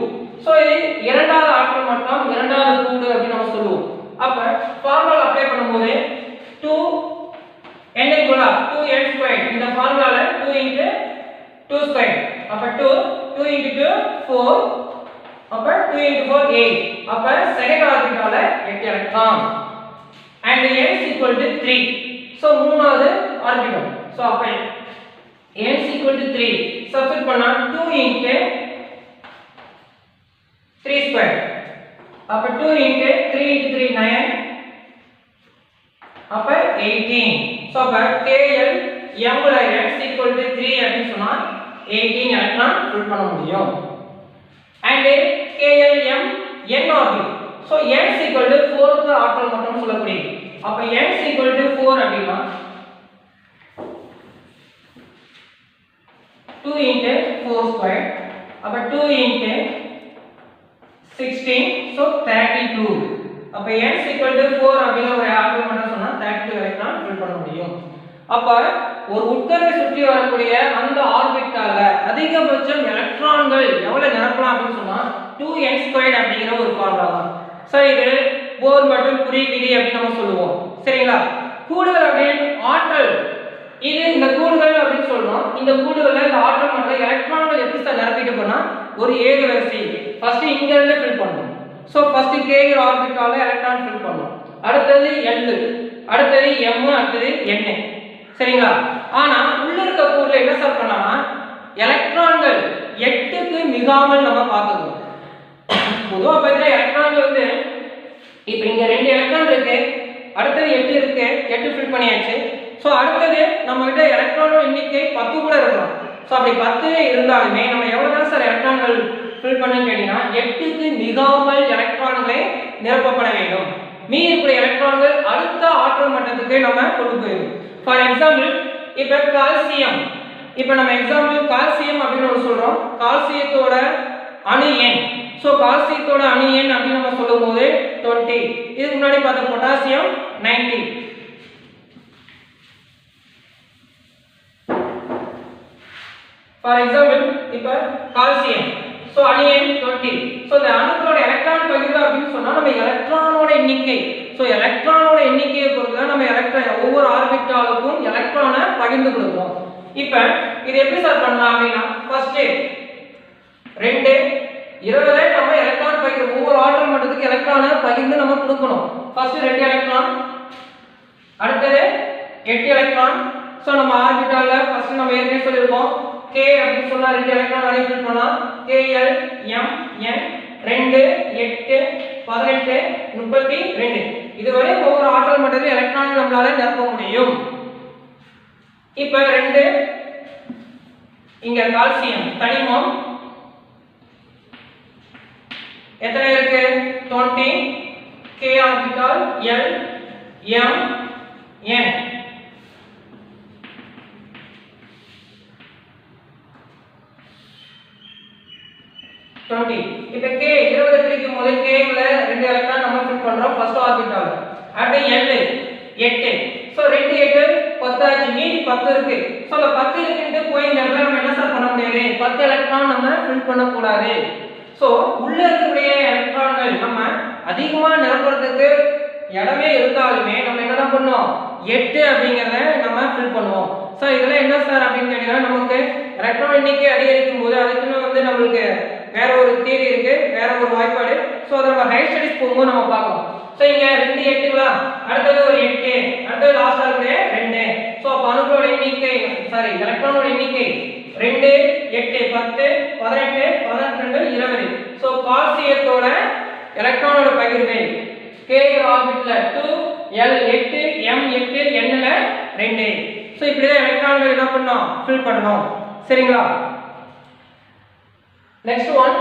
S1: சோ இது இரண்டாவது ஆற்றல் மட்டம், இரண்டாவது கூடு அப்படி நம்ம சொல்லுவோம். அப்ப ஃபார்முலா அப்ளை பண்ணும்போது 2 n = 2n². இந்த ஃபார்முலால 2 * 2². அப்ப 2 * 2 4. அப்ப 2 * 4 8. அப்ப செகண்ட் ஆர்பிட்டால 8 எலக்ட்ரான். and n = 3. so மூணாவது ஆர்பிட்டல். so அப்ப n = 3 சப்ஸ்டிட்யூட் பண்ணா 2 * 3². அப்ப 2 * 3 * 3 9. அப்ப 18. so அப்ப KL M ல n = 3 அப்படி சொன்னா 18 எலக்ட்ரான் ஃபில் பண்ண முடியும். and KL M N orbit. so n = 4th ஆற்றல் மட்டம் சொல்லக்கூடியது. அப்ப n = 4 அப்படினா 2 * 4². அப்ப 2 * 16. so 32. அப்ப n = 4 அப்படிங்கிற ஒரு ஆற்றல் மட்டம் சொன்னா 32 எலக்ட்ரான் ஃபில் பண்ண முடியும். அப்ப ஒரு உட்கரை சுற்றி வரக்கூடிய அந்த ஆர்பிட்டால அதிகபட்சம் எலக்ட்ரான்கள் எவ்வளவு நிரப்பலாம் அப்படின்னு சொன்னா 2n² அப்படிங்கிற ஒரு ஃபார்முலா தான். சோ இது போர் மற்றும் புரி விதி அப்படி நம்ம சொல்லுவோம். சரிங்களா? கூடுதல் அப்படின்னு ஆற்றல், இது இந்த கூடுதல் அப்படின்னு சொல்றோம். இந்த கூடுதல்ல இந்த ஆற்றல் மட்டத்துல எலக்ட்ரான்கள் எப்படி சார் நிரப்பிட்டு போனா ஒரு ஏழு வரிசை ஃபர்ஸ்ட் இங்க இருந்து ஃபில் பண்ணனும். சோ ஃபர்ஸ்ட் kங்கற ஆர்பிட்டால எலக்ட்ரான் ஃபில் பண்ணனும். அடுத்தது L, அடுத்தது M, அடுத்தது N. சரிங்களா? ஆனா உள்ள இருக்க கூறுல என்ன சார் பண்ணானா எலக்ட்ரான்கள் 8க்கு மிகாமல் நம்ம பார்க்கணும். பொதுவா பார்த்தா எலக்ட்ரான்கள் வந்து இப்போ இங்க 2 எலக்ட்ரான் இருக்கு, அடுத்தது 8 இருக்கு, 8 ஃபில் பண்ணியாச்சு. சோ அடுத்தது நம்ம கிட்ட எலக்ட்ரானோட எண்ணிக்கை 10 கூட இருக்கலாம். சோ அப்படி 10 இருந்தாலுமே நம்ம எவ்வளவு தான் சார் எலக்ட்ரான்கள் ஃபில் பண்ணனும் கேட்டினா 8க்கு மிகாமல் எலக்ட்ரான்களை நிரப்பப்பட வேண்டும். மீதி இருக்கிற எலக்ட்ரான்கள் அடுத்த ஆற்றல் மட்டத்துக்கு நம்ம கொண்டு போயிடும். ஃபார் எக்ஸாம்பிள் இப்ப கால்சியம், இப்ப நம்ம எக்ஸாம்பிள் கால்சியம் அப்படின்னு ஒரு சொல்றோம். கால்சியத்தோட அணு எண், சோ கால்சியத்தோட அணு எண் அப்படி நம்ம சொல்லும்போது 20. இதுக்கு முன்னாடி பார்த்த பொட்டாசியம் 90. ஃபார் எக்ஸாம்பிள் இப்ப கால்சியம், சோ அணு எண் 20. சோ இந்த அணுக்களோட எலக்ட்ரான் பகிர்வு அப்படின்னு சொன்னா நம்ம எலக்ட்ரானோட எண்ணிக்கை. ஸோ எலக்ட்ரானோட எண்ணிக்கையை பொறுத்து தான் நம்ம ஒவ்வொரு ஆர்பிட்டாலுக்கும் எலக்ட்ரானை பகிர்ந்து கொடுப்போம். இப்போ இது எப்படி சார் பண்ணலாம் அப்படின்னா, ஃபர்ஸ்ட் 2 20 நம்ம எலக்ட்ரான் பகிர்ந்து ஒவ்வொரு ஆற்றல் மட்டத்துக்கு எலக்ட்ரானை பகிர்ந்து நம்ம கொடுக்கணும். ஃபர்ஸ்ட் 2 எலக்ட்ரான், அடுத்தது 8 எலக்ட்ரான். ஸோ நம்ம ஆர்பிட்டால ஃபர்ஸ்ட் நம்ம ஏற்கனவே சொல்லியிருக்கோம், k அப்படின்னு சொன்னா 2 எலக்ட்ரான் அரேஞ்ச் பண்ணலாம். kl m n 2 8 18 32. இதுவரை ஒவ்வொரு ஆற்றல் மட்டத்தில் எலக்ட்ரான் நம்மளால நிரப்ப முடியும். இப்போ 2 இங்க கால்சியம் தனிமம் எத்தனை இருக்கு? 20 k orbital l m n 20. இப்போ k 20 பிரிக்கும் போது k ல 2 எலக்ட்ரான் நம்ம ஃபில் பண்றோம் ஃபர்ஸ்ட் ஆர்பிட்டால். அடுத்து l 8. சோ 2 8 10 ஆச்சு, மீதி 10 இருக்கு. சோ அந்த 10 இருக்குன்னு போய் இந்த இடத்துல நம்ம என்ன சார் பண்ண முடியாது? 10 எலக்ட்ரான் நம்ம ஃபில் பண்ண கூடாது. சோ உள்ள இருக்கக்கூடிய எலக்ட்ரான்கள் நம்ம அதிகமா நிரப்புறதுக்கு இடமே இருந்தாலுமே நம்ம என்னதான் பண்ணுவோம்? 8 அப்படிங்கறத நம்ம ஃபில் பண்ணுவோம். சோ இதெல்லாம் என்ன சார் அப்படின்னு கேட்டீங்கன்னா, நமக்கு எலக்ட்ரான் எண்ணிக்கை அதிகரிக்கும் போது அதுக்குன்னு நம்மளுக்கு வேற ஒரு தியரி இருக்கு, வேற ஒரு வாய்ப்பாடு. சோ அத நம்ம ஹையர் ஸ்டடீஸ் போகும்போது நம்ம பார்க்கலாம். சோ இங்க 2 8ங்களா, அடுத்து ஒரு 8, அடுத்து லாஸ்டா இருக்கு 2. சோ அப்ப அணுக்களோட எண்ணிக்கை எலக்ட்ரானோட எண்ணிக்கை 2 8 10 18 12 20. சோ கால்சியத்தோட எலக்ட்ரானோட பகிர்வு k ஆர்பிட்ல 2 l 8 m 8 n ல 2. சோ இப்படி தான் எலக்ட்ரான்கள் என்ன பண்ணோம்? ஃபில் பண்ணோம். சரிங்களா? Next one.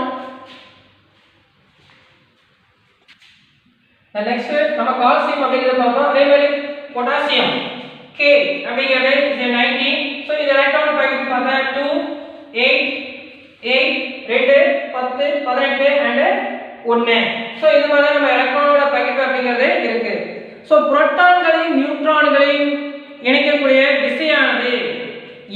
S1: The next நம்ம கால்சியம் அப்படிங்கறத பார்த்தோம். அதே மாதிரி பொட்டாசியம் K அப்படிங்கறது 90. சோ இந்த எலக்ட்ரான் பகிர்வு பார்த்தா 2 8 8 2 10 18 and 1. சோ இந்த மாதிரி நம்ம எலக்ட்ரானோட பகிர்வு அப்படிங்கிறது இருக்கு. சோ புரோட்டான்களையும் நியூட்ரான்களையும் இணைக்கக்கூடிய விசையானது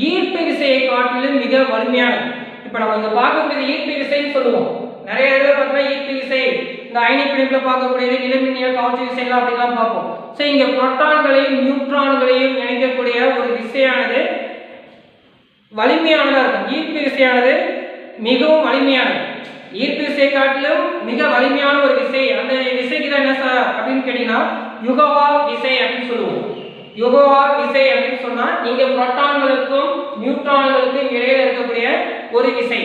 S1: ஈர்ப்பு விசையை காட்டிலும் மிக வலிமையானது. இப்போ நம்ம இங்க பார்க்கக்கூடிய ஈர்ப்பு விசைன்னு சொல்லுவோம். நிறைய இடத்துல பார்த்தா ஈர்ப்பு விசை இந்த அயனி பிணைப்புல பார்க்கக்கூடியது நிலமின்னியல் கவர்ச்சி விசைகள் அப்படிலாம் பார்ப்போம். சோ இங்க புரோட்டான்களையும் நியூட்ரான்களையும் இணைக்கக்கூடிய ஒரு விசையானது வலிமையானதா இருக்கும். ஈர்ப்பு விசையானது மிகவும் வலிமையானது. ஈர்ப்பு விசை காட்டிலும் மிக வலிமையான ஒரு விசை. அந்த விசைக்கு தான் என்ன சார் அப்படின்னு கேட்டீங்கன்னா யுகவா விசை அப்படின்னு சொல்லுவோம். யுகவா விசை அப்படின்னு சொன்னா இங்க புரோட்டான்களுக்கும் நியூட்ரான்களுக்கும் இடையில இருக்கக்கூடிய ஒரு விசை.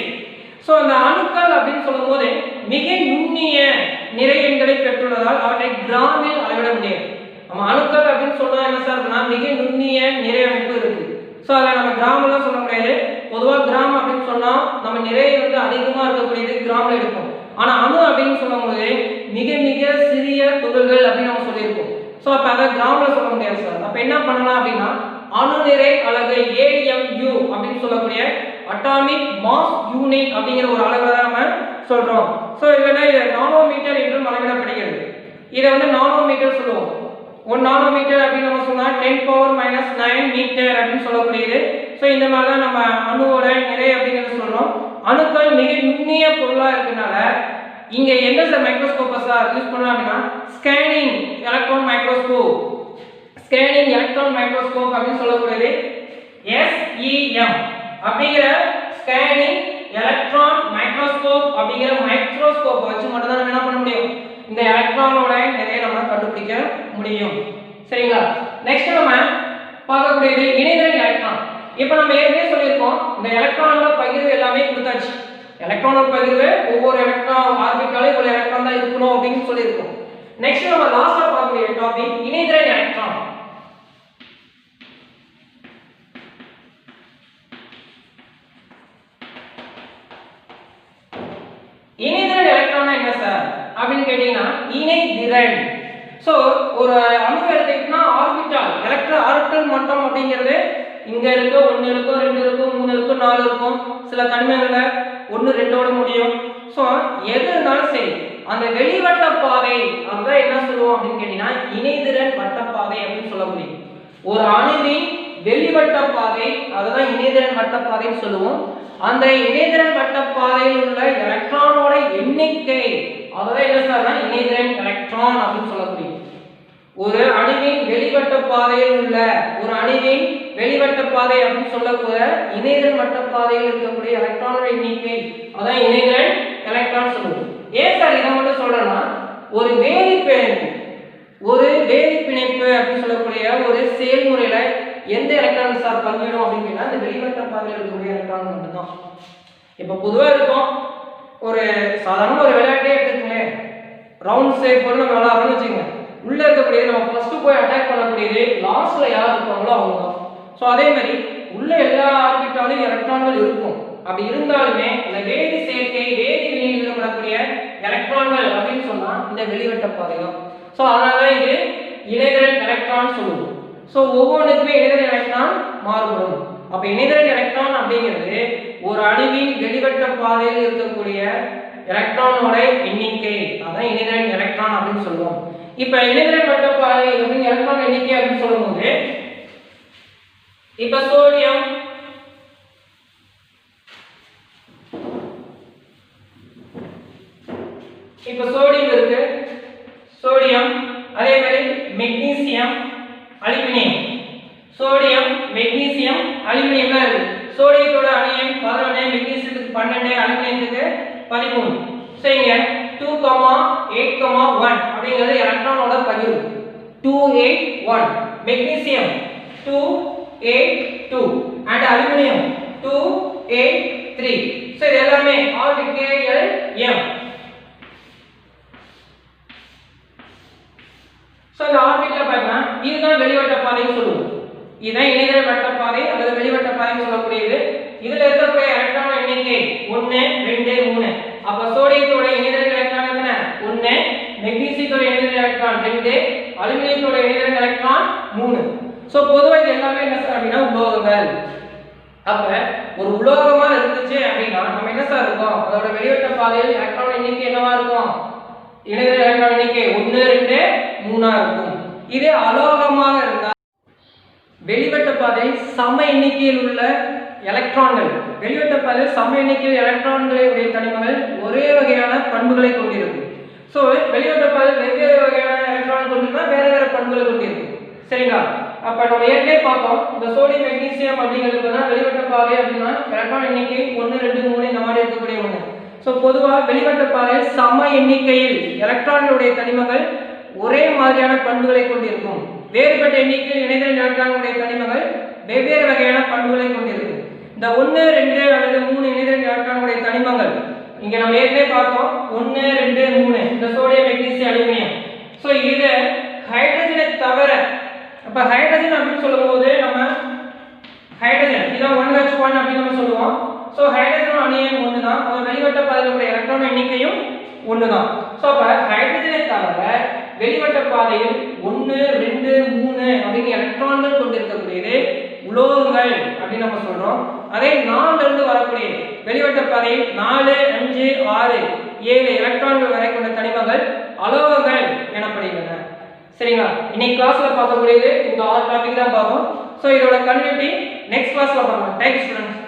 S1: சோ அந்த அணுக்கள் அப்படின்னு சொல்லும்போது மிக நுண்ணிய நிறை எண்களை பெற்றுள்ளதால் அவற்றை கிராமில் அளவிட முடியாது. நம்ம அணுக்கள் அப்படின்னு சொன்னா என்ன சார்னா மிக நுண்ணிய நிறை அமைப்பு இருக்கு. சோ அதை நம்ம கிராம்ல சொல்ல முடியாது. பொதுவா கிராம் அப்படின்னு சொன்னா நம்ம நிறை அதிகமா இருக்கக்கூடியது கிராம்ல இருக்கும். ஆனா அணு அப்படின்னு சொல்லும்போது மிக மிக சிறிய துகள்கள் அப்படின்னு நம்ம சொல்லியிருக்கோம். சோ அப்ப அதை கிராம்ல சொல்ல முடியாது சார். அப்ப என்ன பண்ணலாம் அப்படின்னா அணு நிறை அலகு AMU அப்படின்னு சொல்லக்கூடிய அட்டாமிக் மாஸ் யூனிட் அப்படிங்கிற ஒரு அளவை தான் நம்ம சொல்றோம். சோ இதுல இது நானோமீட்டர் என்றும் அளவிடப்படுகிறது. இதை நானோமீட்டர் சொல்லுவோம். 1 நானோமீட்டர் அப்படின்னு நம்ம சொன்னா 10⁻⁹ மீட்டர் அப்படின்னு சொல்லக்கூடியது. சோ இந்த மாதிரி தான் நம்ம அணுவோட நிறை அப்படிங்கறத சொல்றோம். அணுக்கள் மிக நுண்ணிய பொருளா இருக்கனால இங்க எந்த மைக்ரோஸ்கோப்பை சார் யூஸ் பண்ணலாம் அப்படின்னா scanning electron microscope. Scanning electron microscope அப்படின்னு சொல்லக்கூடியது SEM அப்படிங்கிற ஸ்கேனிங் எலக்ட்ரான் மைக்ரோஸ்கோப் அப்படிங்கிற மைக்ரோஸ்கோப் வச்சு மட்டும் தான் நம்ம என்ன பண்ண முடியும்? இந்த எலக்ட்ரானோட நிறைய நம்ம கண்டுபிடிக்க முடியும். சரிங்களா? நெக்ஸ்ட் நம்ம பார்க்கக்கூடியது இணைதிறன் எலக்ட்ரான். இப்போ நம்ம ஏற்கனவே சொல்லியிருக்கோம் இந்த எலக்ட்ரானோட பகிர்வு எல்லாமே கொடுத்தாச்சு. எலக்ட்ரானோட பகிர்வு ஒவ்வொரு எலக்ட்ரான் ஆர்பிட்டாலே ஒரு எலக்ட்ரான் தான் இருக்கணும் அப்படின்னு சொல்லியிருக்கோம். நெக்ஸ்ட் நம்ம லாஸ்டா பார்க்கக்கூடிய டாபிக் இணைதிறன் எலக்ட்ரான். இணைதிறன் எலக்ட்ரான் என்ன சார் அப்படின்னு கேட்டீங்கன்னா இணைதிறன். சோ ஒரு அணு எடுத்துக்கிட்டா ஆர்பிட்டால் ஆர்பிட்டல் மட்டம் அப்படிங்கிறது இங்க இருக்க 1 இருக்கும் 2 இருக்கும் 3 இருக்கும் 4 இருக்கும். சில தனிமங்கள்ல 1 2ஓட முடியும். சோ எது இருந்தாலும் சரி அந்த வெளிவட்ட பாதை அதான் என்ன சொல்லுவோம் அப்படின்னு கேட்டீங்கன்னா இணைதிறன் வட்டப்பாதை அப்படின்னு சொல்ல முடியும். ஒரு அணுவின் வெளிவட்ட பாதை அதுதான் இணைதிறன் வட்டப்பாதைன்னு சொல்லுவோம். அந்த இணைதிறன் வட்ட பாதையில் உள்ள எலக்ட்ரானோட எண்ணிக்கை அதாவது என்ன சார்னா இணைதிறன் எலக்ட்ரான் அப்படின்னு சொல்லக்கூடிய ஒரு அணுவின் வெளிவட்ட பாதையில் உள்ள ஒரு அணுவின் வெளிவட்ட பாதை அப்படின்னு சொல்லக்கூடிய இணைதிறன் வட்ட பாதையில் இருக்கக்கூடிய எலக்ட்ரானோட எண்ணிக்கை அதான் இணைதிறன் எலக்ட்ரான் சொல்லுவோம். ஏன் சார் இதை மட்டும் சொல்றேன்னா ஒரு வேதிப்பிணைப்பு அப்படின்னு சொல்லக்கூடிய ஒரு செயல்முறையில எந்த எலக்ட்ரான் சார் பங்கிடும் அப்படின்னு கேட்டா அந்த வெளிவட்ட பாதையில் இருக்கக்கூடிய எலக்ட்ரான் மட்டும்தான். இப்ப பொதுவா இருக்கும் ஒரு சாதாரண ஒரு விளையாட்டே எடுத்துக்கங்களேன், ரவுண்ட் ஷேப் போல நம்ம விளையாடுறோம்னு வச்சுக்கோங்க. உள்ள இருக்கக்கூடியது நம்ம ஃபர்ஸ்ட் போய் அட்டாக் பண்ணக்கூடியது லாஸ்ட்ல யார் இருப்பாங்களோ அவங்க தான். ஸோ அதே மாதிரி உள்ள எல்லா ஆர்பிட்டாலும் எலக்ட்ரான்கள் இருக்கும். அப்படி இருந்தாலுமே இந்த வேதி சேர்க்கை வேதி வினையில் ஈடுபடக்கூடிய எலக்ட்ரான்கள் அப்படின்னு சொன்னா இந்த வெளிவட்ட பாதை தான். ஸோ அதனால இது இணைதிறன் எலக்ட்ரான் சொல்லுவோம். ஸோ ஒவ்வொன்றுக்குமே இணைதிறன் எலக்ட்ரான் மாறுபடும். அப்ப இணைதிறன் எலக்ட்ரான் அப்படிங்கிறது ஒரு அணுவின் வெளிவட்ட பாதையில் இருக்கக்கூடிய எலக்ட்ரானோட எண்ணிக்கை, அதான் இணைதிறன் எலக்ட்ரான் அப்படின்னு சொல்லுவோம். இப்ப இணைதிறன் வட்ட பாதை அப்படின்னு எலக்ட்ரான் எண்ணிக்கை அப்படின்னு சொல்லும்போது இப்ப சோடியம் இருக்கு, சோடியம் அதே மாதிரி magnesium aluminium, sodium magnesium aluminium இருக்கு. சோடியத்தோட அணியம் 11, மெக்னீசியத்துக்கு 12, அலுமினியத்துக்கு 13. சரிங்க, 2,8,1 அப்படிங்கிறது எலக்ட்ரானோட பகிர்வு 281. Magnesium 282 and aluminium 283. சோ இது எல்லாமே RKLM. சோ இந்த ஆர்பிட்ல பாத்தீங்கன்னா இதுதான் வெளிவட்ட பாதைன்னு சொல்லுவோம். இதுதான் இணைதிறன் வட்ட பாதை அல்லது வெளிவட்ட பாதைன்னு சொல்லக்கூடியது. இதுல இருக்கக்கூடிய எலக்ட்ரான் எண்ணிக்கை 1 2 3. அப்ப சோடியத்தோட இணைதிறன் எலக்ட்ரான் எத்தனை? 1. மெக்னீசியத்தோட இணைதிறன் எலக்ட்ரான் 2. அலுமினியத்தோட இணைதிறன் எலக்ட்ரான் 3. சோ பொதுவா இது எல்லாமே என்ன சார் அப்படின்னா உலோகங்கள். அப்ப ஒரு உலோகமா இருந்துச்சு அப்படின்னா நம்ம என்ன சார் இருக்கும், அதோட வெளிவட்ட பாதையில் எலக்ட்ரான் எண்ணிக்கை என்னவா இருக்கும்? இணைதிறன் எலக்ட்ரான் எண்ணிக்கை 1 2 3 இருக்கும். இதே அலோகமாக இருந்தால் வெளிவட்ட பாதையில் சம எண்ணிக்கையில் உள்ள எலக்ட்ரான்கள், வெளிவட்ட பாதையில் சம எண்ணிக்கையில் எலக்ட்ரான்களுடைய தனிமங்கள் ஒரே வகையான பண்புகளை கொண்டிருக்கும். ஸோ வெளிவட்ட பாதையில் வெவ்வேறு வகையான எலக்ட்ரான் கொண்டிருந்தா வேற வேற பண்புகளை கொண்டிருக்கும். சரிங்களா? அப்ப நம்ம ஏற்கனவே பார்த்தோம் இந்த சோடியம் மெக்னீசியம் அப்படிங்கிறது வெளிவட்ட பாதை அப்படின்னா எலக்ட்ரான் எண்ணிக்கை 1 2 3 இந்த மாதிரி இருக்கக்கூடிய ஒன்று. ஸோ பொதுவாக வெளிவட்ட பாதையில் சம எண்ணிக்கையில் எலக்ட்ரான்களுடைய தனிமங்கள் ஒரே மாதிரியான பண்புகளை கொண்டிருக்கும். வேறுபட்ட எண்ணிக்கையில் இணைதிறன் எலக்ட்ரான்களுடைய தனிமங்கள் வெவ்வேறு வகையான பண்புகளை கொண்டிருக்கும். இந்த 1 2 அல்லது 3 இணைதிறன் எலக்ட்ரான்களுடைய தனிமங்கள் இங்க நம்ம ஏற்கனவே பார்த்தோம் 1 2 3 இந்த சோடியம் மெக்னீசியம் அலுமினியம். ஸோ இது ஹைட்ரஜனை தவிர, அப்ப ஹைட்ரஜன் அப்படின்னு சொல்லும்போது நம்ம ஹைட்ரஜன் இதான் 1H1 அப்படின்னு நம்ம சொல்லுவோம். ஸோ ஹைட்ரஜன் அணியம் 1 தான், அது வெளிவட்ட பாதையில் உள்ள எலக்ட்ரான் எண்ணிக்கையும் 1 தான். ஸோ அப்ப ஹைட்ரஜனை தவிர வெளிவட்ட பாதையில் 1 2 3 அப்படின்னு எலக்ட்ரான்கள் கொண்டிருக்கக்கூடியது உலோகங்கள் அப்படின்னு நம்ம சொல்றோம். அதே 4 இருந்து வரக்கூடிய வெளிவட்ட பாதையில் 4 5 6 7 எலக்ட்ரான்கள் வரை கொண்ட தனிமங்கள் அலோகங்கள் எனப்படுகின்றன. சரிங்களா? இன்னைக்கு கிளாஸ்ல பார்க்கக்கூடியது இந்த 6 டாபிக் தான் பார்ப்போம். ஸோ இதோட கன்டினியூட்டி நெக்ஸ்ட் கிளாஸ்ல பார்க்கலாம். Thank you students.